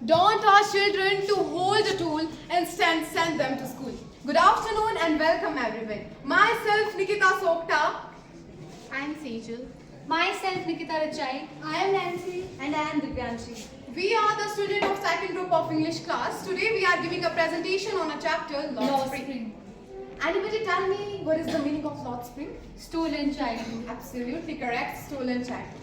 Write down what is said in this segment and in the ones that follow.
Don't ask children to hold a tool, instead send them to school. Good afternoon and welcome everyone. Myself Nikita Sokta. I am Sejal. Myself Nikita Rachai. I am Nancy. And I am Divyanshi. We are the student of second group of English class. Today we are giving a presentation on a chapter Lord Spring. Anybody tell me what is the meaning of Lord Spring? Stolen childhood. Absolutely correct, stolen childhood.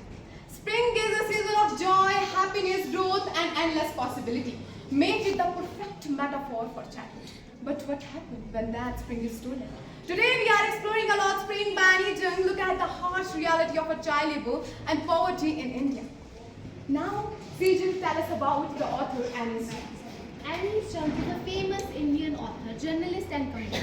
Spring is a season of joy, happiness, growth and endless possibility. Make it the perfect metaphor for childhood. But what happens when that spring is stolen? Today we are exploring a Lord Spring by Annie Jung. Look at the harsh reality of a child labor and poverty in India. Now, Sejal, tell us about the author Annie Jung. Annie Jung is a famous Indian author, journalist and poet.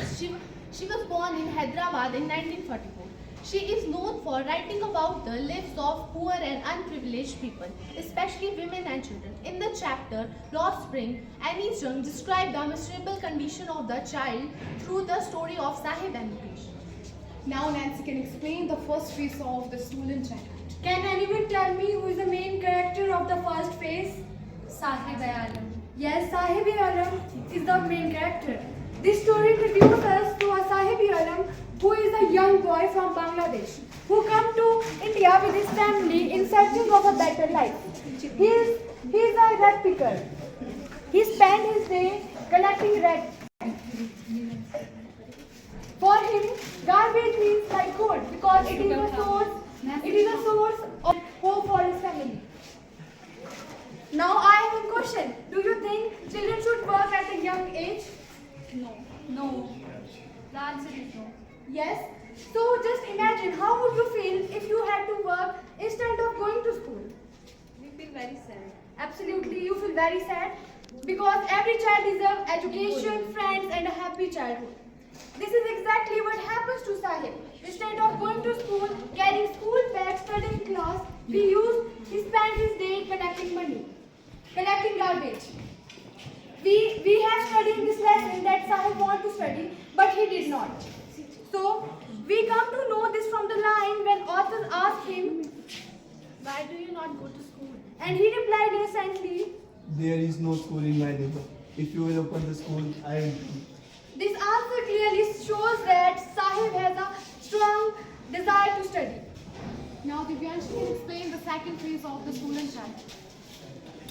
She was born in Hyderabad in 1944. She is known for writing about the lives of poor and unprivileged people, especially women and children. In the chapter Lord Spring, Annie Jung described the miserable condition of the child through the story of Sahib and Mukesh. Now Nancy can explain the first phase of the stolen childhood. Can anyone tell me who is the main character of the first phase? Sahib-e-Alam. Yes, Sahib-e-Alam is the main character. This story introduces us to a Sahib-e-Alam who is a young boy from Bangladesh who come to India with his family in searching of a better life. He is a red picker. He spent his day collecting red. For him, garbage means like gold because it is a source of hope for his family. Now I have a question. Do you think children should work at a young age? No. The answer is no. Yes. So just imagine how would you feel if you had to work instead of going to school? We feel very sad. Absolutely, you feel very sad because every child deserves education, friends and a happy childhood. This is exactly what happens to Sahib. Instead of going to school, carrying school bags, studying class, he spent his day collecting money, collecting garbage. We have studied in this lesson that Sahib wanted to study, but he did not. So, we come to know this from the line when author asked him, Why do you not go to school? and he replied innocently, There is no school in my neighbor. If you will open the school, I will come. This answer clearly shows that Sahib has a strong desire to study. Now Divyanshi can explain the second phase of the stolen childhood.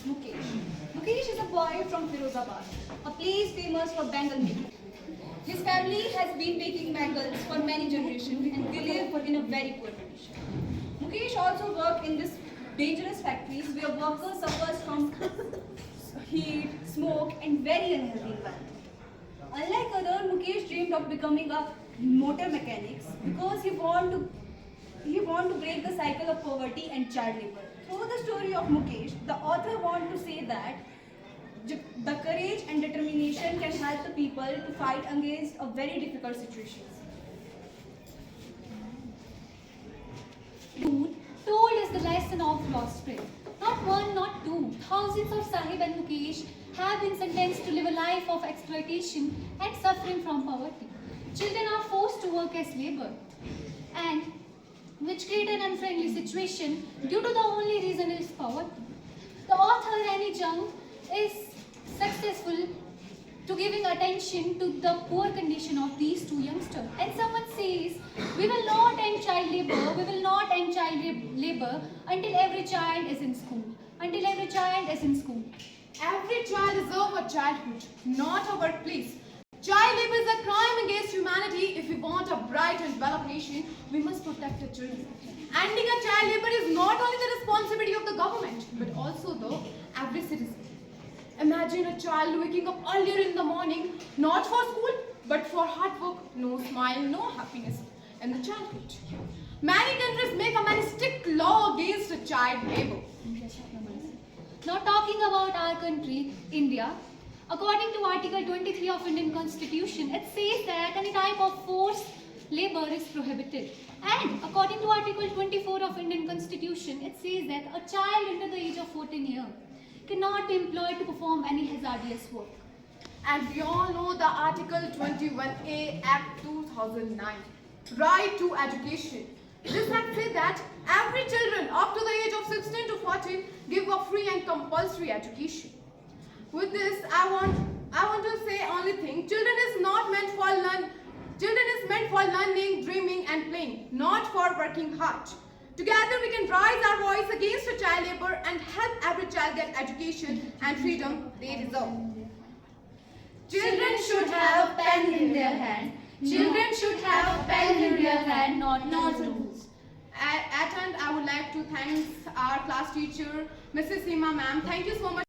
Mukesh. Mukesh is a boy from Firozabad, a place famous for bangle making. His family has been making bangles for many generations and they live in a very poor condition. Mukesh also worked in this dangerous factories where workers suffer from heat, smoke and very unhealthy environment. Unlike others, Mukesh dreamed of becoming a motor mechanic because he want to break the cycle of poverty and child labor. Through the story of Mukesh, the author wants to say that the courage and determination can help the people to fight against a very difficult situations. Told is the lesson of Lord Spring. Not one, not two. Thousands of Sahib and Mukesh have been sentenced to live a life of exploitation and suffering from poverty. Children are forced to work as labor, and which create an unfriendly situation due to the only reason is poverty. The author Annie Jung is successful to giving attention to the poor condition of these two youngsters. And someone says, we will not end child labor, we will not end child labor until every child is in school. Until every child is in school. Every child deserves a childhood, not a workplace. Child labor is a crime against humanity. If we want a bright and developed nation, we must protect the children. Ending a child labor is not only the responsibility of the government, but also the every citizen. Imagine a child waking up earlier in the morning, not for school, but for hard work, no smile, no happiness in the childhood. Many countries make a many strict law against child labor. Now talking about our country, India, according to Article 23 of Indian Constitution, it says that any type of forced labor is prohibited. And according to Article 24 of Indian Constitution, it says that a child under the age of 14 years cannot be employed to perform any hazardous work. And we all know the Article 21A Act 2009, Right to Education. This act says that every children up to the age of 16 to 14 give a free and compulsory education. With this, I want to say only thing. Children is not meant for Children is meant for learning, dreaming, and playing, not for working hard. Together, we can raise our voice against child labor and help every child get education and freedom they deserve. Children should have a pen in their hand. Children should have a pen in their hand, not rules. At end, I would like to thank our class teacher, Mrs. Seema ma'am. Thank you so much.